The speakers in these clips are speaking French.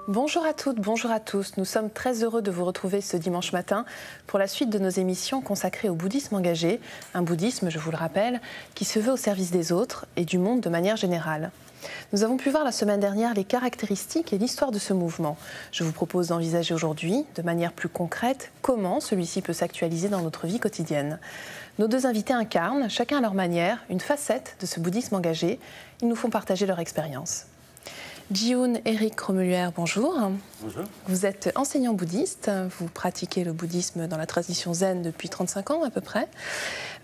Bonjour à toutes, bonjour à tous. Nous sommes très heureux de vous retrouver ce dimanche matin pour la suite de nos émissions consacrées au bouddhisme engagé, un bouddhisme, je vous le rappelle, qui se veut au service des autres et du monde de manière générale. Nous avons pu voir la semaine dernière les caractéristiques et l'histoire de ce mouvement. Je vous propose d'envisager aujourd'hui, de manière plus concrète, comment celui-ci peut s'actualiser dans notre vie quotidienne. Nos deux invités incarnent, chacun à leur manière, une facette de ce bouddhisme engagé. Ils nous font partager leur expérience. Ji-hoon Eric Romuluer, bonjour. Bonjour. Vous êtes enseignant bouddhiste, vous pratiquez le bouddhisme dans la tradition zen depuis 35 ans à peu près.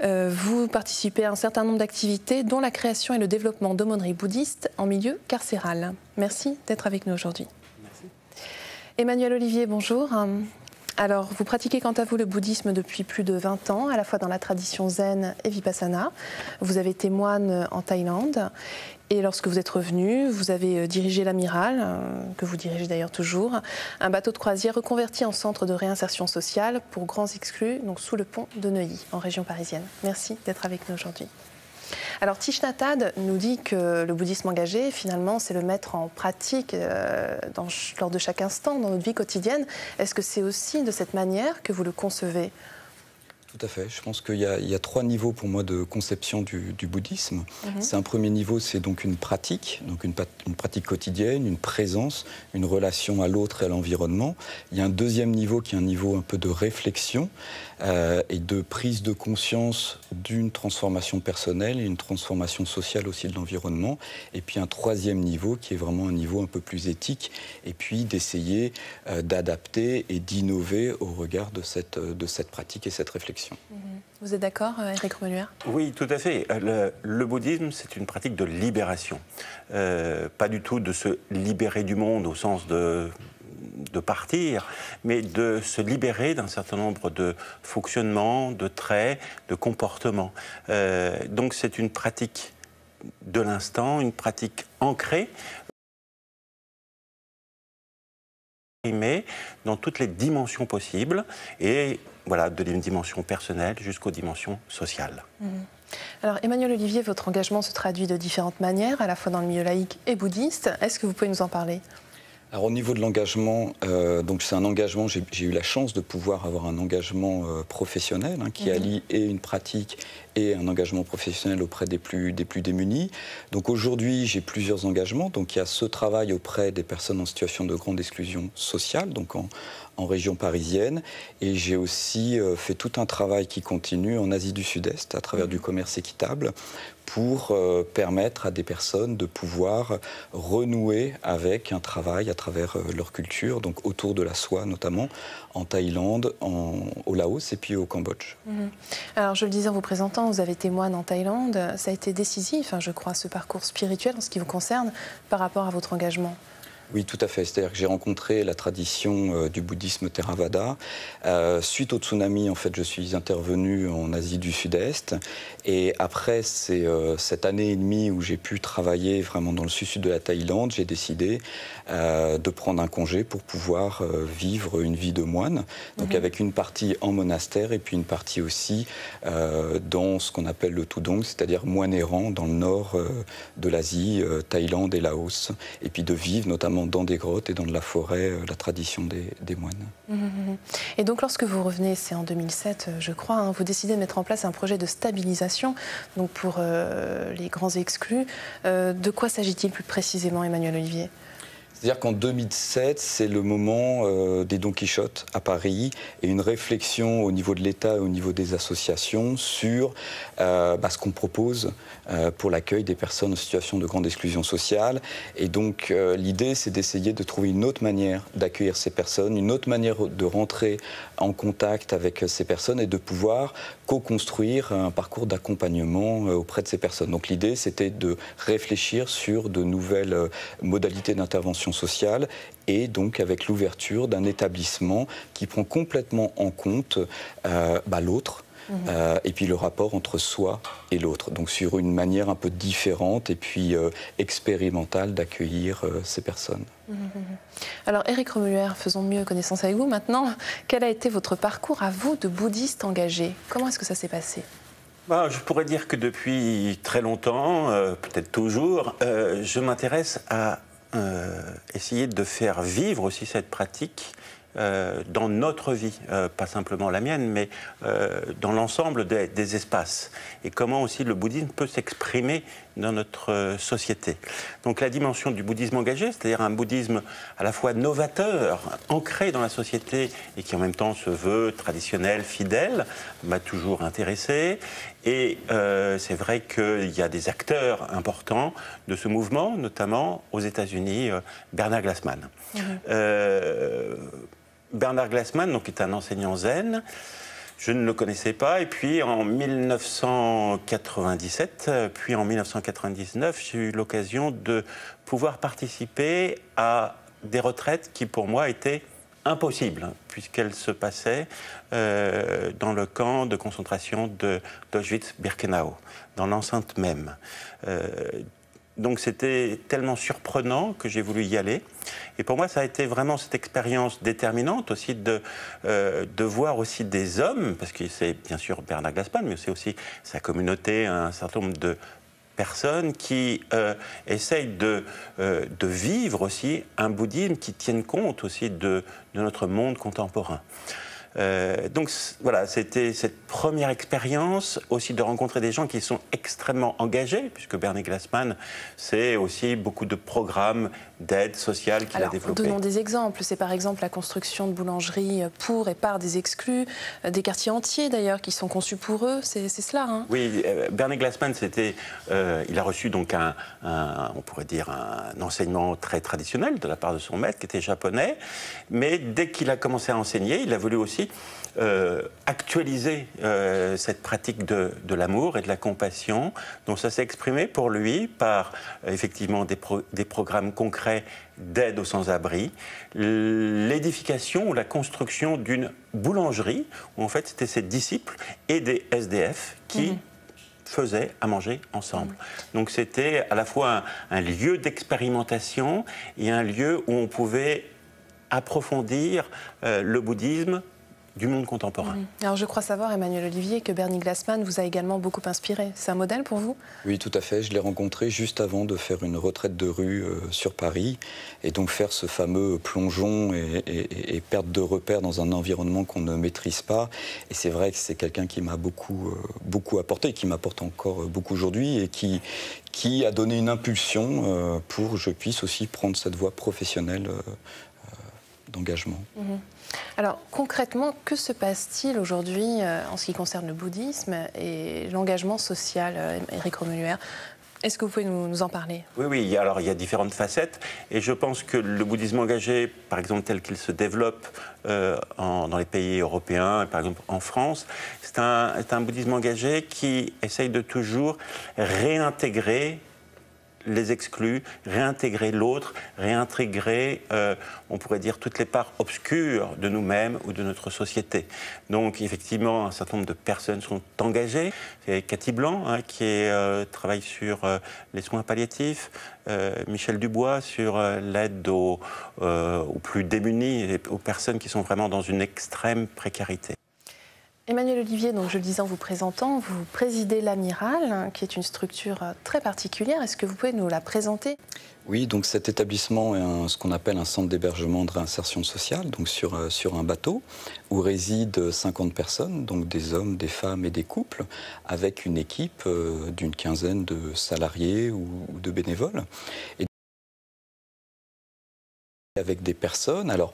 Vous participez à un certain nombre d'activités, dont la création et le développement d'aumôneries bouddhistes en milieu carcéral. Merci d'être avec nous aujourd'hui. Merci. Emmanuel Olivier, bonjour. Alors, vous pratiquez quant à vous le bouddhisme depuis plus de 20 ans, à la fois dans la tradition zen et vipassana. Vous avez été moine en Thaïlande. Et lorsque vous êtes revenu, vous avez dirigé l'Amiral, que vous dirigez d'ailleurs toujours, un bateau de croisière reconverti en centre de réinsertion sociale pour grands exclus, donc sous le pont de Neuilly, en région parisienne. Merci d'être avec nous aujourd'hui. Alors Thich Nhat Hanh nous dit que le bouddhisme engagé, finalement, c'est le mettre en pratique lors de chaque instant, dans notre vie quotidienne. Est-ce que c'est aussi de cette manière que vous le concevez ? Tout à fait. Je pense qu'il y a trois niveaux pour moi de conception du bouddhisme. C'est un premier niveau, c'est donc une pratique quotidienne, une présence, une relation à l'autre et à l'environnement. Il y a un deuxième niveau qui est un niveau un peu de réflexion et de prise de conscience d'une transformation personnelle et une transformation sociale aussi de l'environnement. Et puis un troisième niveau qui est vraiment un niveau un peu plus éthique et puis d'essayer d'adapter et d'innover au regard de cette pratique et cette réflexion. Vous êtes d'accord, Eric Romuluer ? Oui, tout à fait. Le bouddhisme, c'est une pratique de libération. Pas du tout de se libérer du monde au sens de partir, mais de se libérer d'un certain nombre de fonctionnements, de traits, de comportements. Donc c'est une pratique de l'instant, une pratique ancrée, dans toutes les dimensions possibles, et voilà, de les dimensions personnelles jusqu'aux dimensions sociales. Alors Emmanuel Olivier, votre engagement se traduit de différentes manières, à la fois dans le milieu laïque et bouddhiste. Est-ce que vous pouvez nous en parler ? Alors au niveau de l'engagement, donc c'est un engagement, j'ai eu la chance de pouvoir avoir un engagement professionnel qui allie et une pratique et un engagement professionnel auprès des plus démunis. Donc aujourd'hui, j'ai plusieurs engagements. Donc il y a ce travail auprès des personnes en situation de grande exclusion sociale, donc en région parisienne. Et j'ai aussi fait tout un travail qui continue en Asie du Sud-Est à travers du commerce équitable pour permettre à des personnes de pouvoir renouer avec un travail à travers leur culture, donc autour de la soie notamment, en Thaïlande, au Laos et puis au Cambodge. Alors je le disais en vous présentant, vous avez été moine en Thaïlande. Ça a été décisif, je crois, ce parcours spirituel en ce qui vous concerne par rapport à votre engagement. Oui, tout à fait. C'est-à-dire que j'ai rencontré la tradition du bouddhisme Theravada. Suite au tsunami, en fait, je suis intervenu en Asie du Sud-Est. Et après cette année et demie où j'ai pu travailler vraiment dans le sud de la Thaïlande, j'ai décidé de prendre un congé pour pouvoir vivre une vie de moine. Donc avec une partie en monastère et puis une partie aussi dans ce qu'on appelle le Tudong, c'est-à-dire moine errant dans le nord de l'Asie, Thaïlande et Laos. Et puis de vivre notamment dans des grottes et dans de la forêt, la tradition des moines. Et donc lorsque vous revenez, c'est en 2007 je crois, vous décidez de mettre en place un projet de stabilisation donc pour les grands exclus. De quoi s'agit-il plus précisément, Emmanuel Olivier ? C'est-à-dire qu'en 2007, c'est le moment des Don Quichotte à Paris et une réflexion au niveau de l'État et au niveau des associations sur ce qu'on propose pour l'accueil des personnes en situation de grande exclusion sociale. Et donc l'idée, c'est d'essayer de trouver une autre manière d'accueillir ces personnes, une autre manière de rentrer en contact avec ces personnes et de pouvoir co-construire un parcours d'accompagnement auprès de ces personnes. Donc l'idée, c'était de réfléchir sur de nouvelles modalités d'intervention sociale et donc avec l'ouverture d'un établissement qui prend complètement en compte l'autre. Et puis le rapport entre soi et l'autre, donc sur une manière un peu différente et puis expérimentale d'accueillir ces personnes. Alors Eric Romuluer, faisons mieux connaissance avec vous maintenant. Quel a été votre parcours à vous de bouddhiste engagé? Comment est-ce que ça s'est passé? Je pourrais dire que depuis très longtemps, peut-être toujours, je m'intéresse à essayer de faire vivre aussi cette pratique dans notre vie, pas simplement la mienne, mais dans l'ensemble des espaces. Et comment aussi le bouddhisme peut s'exprimer dans notre société. Donc la dimension du bouddhisme engagé, c'est-à-dire un bouddhisme à la fois novateur, ancré dans la société et qui en même temps se veut traditionnel, fidèle, m'a toujours intéressé. Et c'est vrai qu'il y a des acteurs importants de ce mouvement, notamment aux États-Unis, Bernard Glassman. Bernard Glassman donc, est un enseignant zen. Je ne le connaissais pas. Et puis en 1997, puis en 1999, j'ai eu l'occasion de pouvoir participer à des retraites qui pour moi étaient impossibles, puisqu'elles se passaient dans le camp de concentration d'Auschwitz-Birkenau, dans l'enceinte même. Donc c'était tellement surprenant que j'ai voulu y aller. Et pour moi, ça a été vraiment cette expérience déterminante aussi de voir aussi des hommes, parce que c'est bien sûr Bernard Glassman, mais c'est aussi sa communauté, un certain nombre de personnes qui essayent de vivre aussi un bouddhisme qui tienne compte aussi de notre monde contemporain. Donc voilà, c'était cette première expérience aussi de rencontrer des gens qui sont extrêmement engagés, puisque Bernard Glassman, c'est aussi beaucoup de programmes d'aide sociale qu'il a développés. Donnons des exemples. C'est par exemple la construction de boulangeries pour et par des exclus, des quartiers entiers d'ailleurs qui sont conçus pour eux, c'est cela, hein? Oui, Bernard Glassman, il a reçu donc on pourrait dire un enseignement très traditionnel de la part de son maître qui était japonais, mais dès qu'il a commencé à enseigner, il a voulu aussi actualiser cette pratique de l'amour et de la compassion. Donc ça s'est exprimé pour lui par effectivement des programmes concrets d'aide aux sans-abri, l'édification ou la construction d'une boulangerie où en fait c'était ses disciples et des SDF qui faisaient à manger ensemble. Donc c'était à la fois un lieu d'expérimentation et un lieu où on pouvait approfondir le bouddhisme du monde contemporain. Alors je crois savoir, Emmanuel Olivier, que Bernard Glassman vous a également beaucoup inspiré. C'est un modèle pour vous? Oui, tout à fait. Je l'ai rencontré juste avant de faire une retraite de rue sur Paris et donc faire ce fameux plongeon et perte de repères dans un environnement qu'on ne maîtrise pas. Et c'est vrai que c'est quelqu'un qui m'a beaucoup apporté et qui m'apporte encore beaucoup aujourd'hui et qui a donné une impulsion pour que je puisse aussi prendre cette voie professionnelle d'engagement. Alors concrètement, que se passe-t-il aujourd'hui en ce qui concerne le bouddhisme et l'engagement social, Éric Romeluère? Est-ce que vous pouvez nous en parler? Oui, alors il y a différentes facettes et je pense que le bouddhisme engagé, par exemple tel qu'il se développe dans les pays européens, par exemple en France, c'est un bouddhisme engagé qui essaye de toujours réintégrer les exclus, réintégrer l'autre, réintégrer, on pourrait dire, toutes les parts obscures de nous-mêmes ou de notre société. Donc, effectivement, un certain nombre de personnes sont engagées. C'est Cathy Blanc qui travaille sur les soins palliatifs, Michel Dubois sur l'aide aux plus démunis et aux personnes qui sont vraiment dans une extrême précarité. Emmanuel Olivier, donc je le disais en vous présentant, vous présidez l'Amiral, qui est une structure très particulière. Est-ce que vous pouvez nous la présenter? Oui, donc cet établissement est ce qu'on appelle un centre d'hébergement de réinsertion sociale, donc sur un bateau, où résident 50 personnes, donc des hommes, des femmes et des couples, avec une équipe d'une quinzaine de salariés ou de bénévoles. Et avec des personnes, alors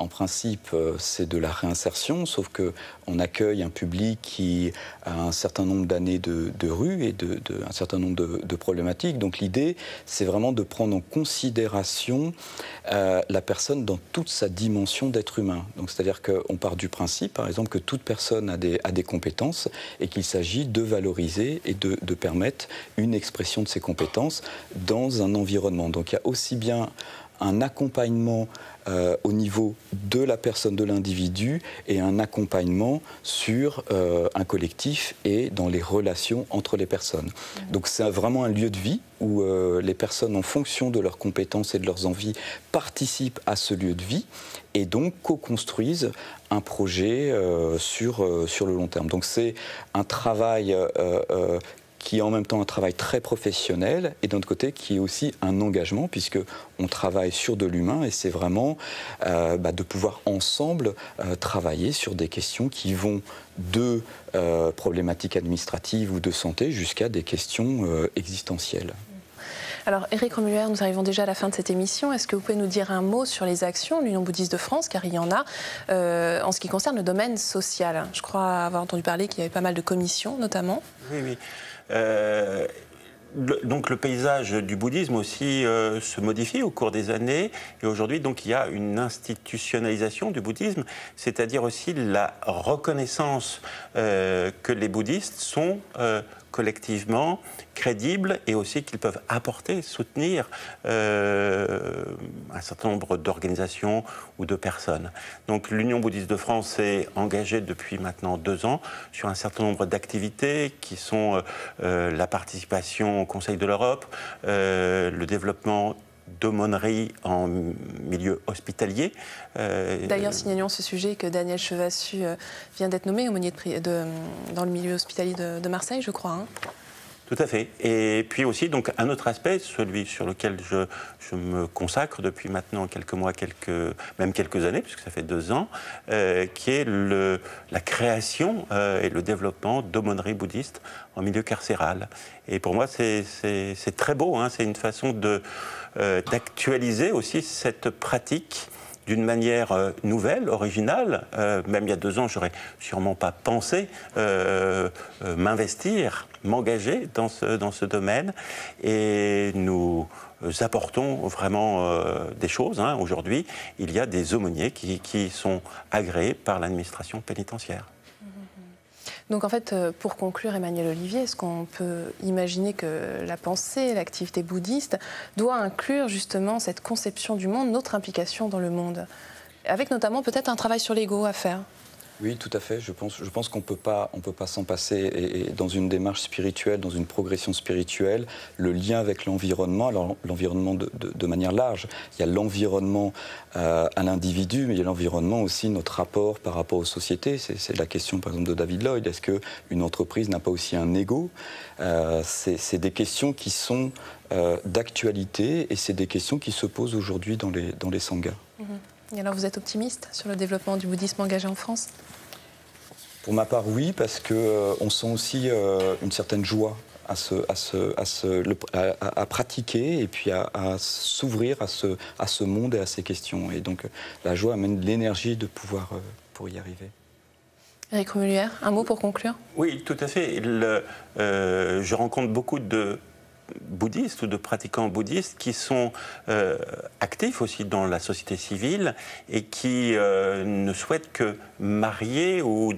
en principe, c'est de la réinsertion, sauf qu'on accueille un public qui a un certain nombre d'années de rue et un certain nombre de problématiques. Donc l'idée, c'est vraiment de prendre en considération la personne dans toute sa dimension d'être humain. Donc c'est-à-dire qu'on part du principe, par exemple, que toute personne a des compétences et qu'il s'agit de valoriser et de permettre une expression de ces compétences dans un environnement. Donc il y a aussi bien un accompagnement au niveau de la personne, de l'individu, et un accompagnement sur un collectif et dans les relations entre les personnes. Donc c'est vraiment un lieu de vie où les personnes, en fonction de leurs compétences et de leurs envies, participent à ce lieu de vie et donc co-construisent un projet sur le long terme. Donc c'est un travail qui est en même temps un travail très professionnel et d'un autre côté qui est aussi un engagement, puisqu'on travaille sur de l'humain, et c'est vraiment de pouvoir ensemble travailler sur des questions qui vont de problématiques administratives ou de santé jusqu'à des questions existentielles. Alors, Éric Remuller, nous arrivons déjà à la fin de cette émission. Est-ce que vous pouvez nous dire un mot sur les actions de l'Union bouddhiste de France, car il y en a, en ce qui concerne le domaine social? Je crois avoir entendu parler qu'il y avait pas mal de commissions, notamment. Oui, oui. Donc le paysage du bouddhisme aussi se modifie au cours des années, et aujourd'hui donc il y a une institutionnalisation du bouddhisme, c'est-à-dire aussi la reconnaissance que les bouddhistes sont collectivement crédibles et aussi qu'ils peuvent apporter, soutenir un certain nombre d'organisations ou de personnes. Donc l'Union bouddhiste de France s'est engagée depuis maintenant 2 ans sur un certain nombre d'activités qui sont la participation au Conseil de l'Europe, le développement d'aumônerie en milieu hospitalier. D'ailleurs, signalons ce sujet que Daniel Chevassus vient d'être nommé aumônier dans le milieu hospitalier de Marseille, je crois. Hein. Tout à fait. Et puis aussi, donc, un autre aspect, celui sur lequel je me consacre depuis maintenant quelques mois, même quelques années, puisque ça fait 2 ans, qui est la création et le développement d'aumôneries bouddhistes en milieu carcéral. Et pour moi, c'est très beau, hein, c'est une façon d'actualiser aussi cette pratique d'une manière nouvelle, originale. Même il y a 2 ans, j'aurais sûrement pas pensé m'investir, m'engager dans ce domaine. Et nous apportons vraiment des choses. Hein. Aujourd'hui, il y a des aumôniers qui sont agréés par l'administration pénitentiaire. Donc en fait, pour conclure, Emmanuel Olivier, est-ce qu'on peut imaginer que la pensée, l'activité bouddhiste doit inclure justement cette conception du monde, notre implication dans le monde, avec notamment peut-être un travail sur l'ego à faire? Oui, tout à fait. Je pense qu'on peut pas s'en passer. Et dans une démarche spirituelle, dans une progression spirituelle, le lien avec l'environnement, alors l'environnement de manière large, il y a l'environnement à l'individu, mais il y a l'environnement aussi, notre rapport par rapport aux sociétés. C'est la question, par exemple, de David Lloyd. Est-ce qu'une entreprise n'a pas aussi un ego? C'est des questions qui sont d'actualité, et c'est des questions qui se posent aujourd'hui dans les sanghas. Et alors, vous êtes optimiste sur le développement du bouddhisme engagé en France? Pour ma part, oui, parce qu'on sent aussi une certaine joie à pratiquer et puis à s'ouvrir à ce monde et à ces questions. Et donc, la joie amène l'énergie de pouvoir pour y arriver. Éric Remuller, un mot pour conclure? Oui, tout à fait. Je rencontre beaucoup de bouddhistes ou de pratiquants bouddhistes qui sont actifs aussi dans la société civile et qui ne souhaitent que marier ou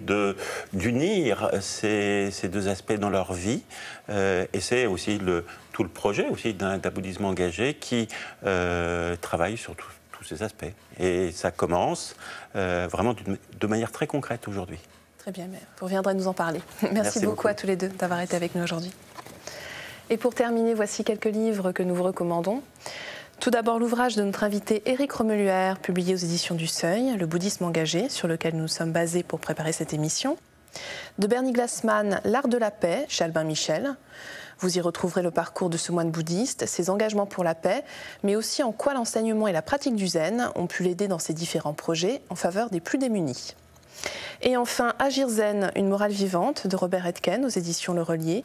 d'unir ces 2 aspects dans leur vie. Et c'est aussi tout le projet aussi d'un bouddhisme engagé qui travaille sur tous ces aspects. Et ça commence vraiment de manière très concrète aujourd'hui. Très bien, vous reviendrez nous en parler. Merci beaucoup à tous les deux d'avoir été avec nous aujourd'hui. Et pour terminer, voici quelques livres que nous vous recommandons. Tout d'abord, l'ouvrage de notre invité Éric Remuller, publié aux éditions du Seuil, Le bouddhisme engagé, sur lequel nous sommes basés pour préparer cette émission. De Bernie Glassman, L'art de la paix, chez Albin Michel. Vous y retrouverez le parcours de ce moine bouddhiste, ses engagements pour la paix, mais aussi en quoi l'enseignement et la pratique du zen ont pu l'aider dans ses différents projets en faveur des plus démunis. Et enfin, Agir zen, une morale vivante, de Robert Etken, aux éditions Le Relier.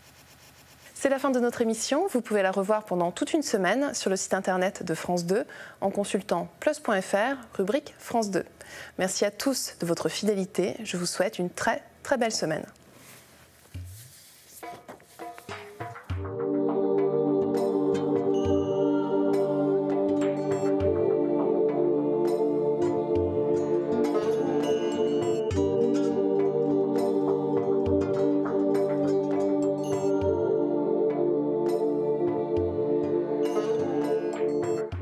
C'est la fin de notre émission. Vous pouvez la revoir pendant toute une semaine sur le site internet de France 2 en consultant plus.fr, rubrique France 2. Merci à tous de votre fidélité. Je vous souhaite une très belle semaine.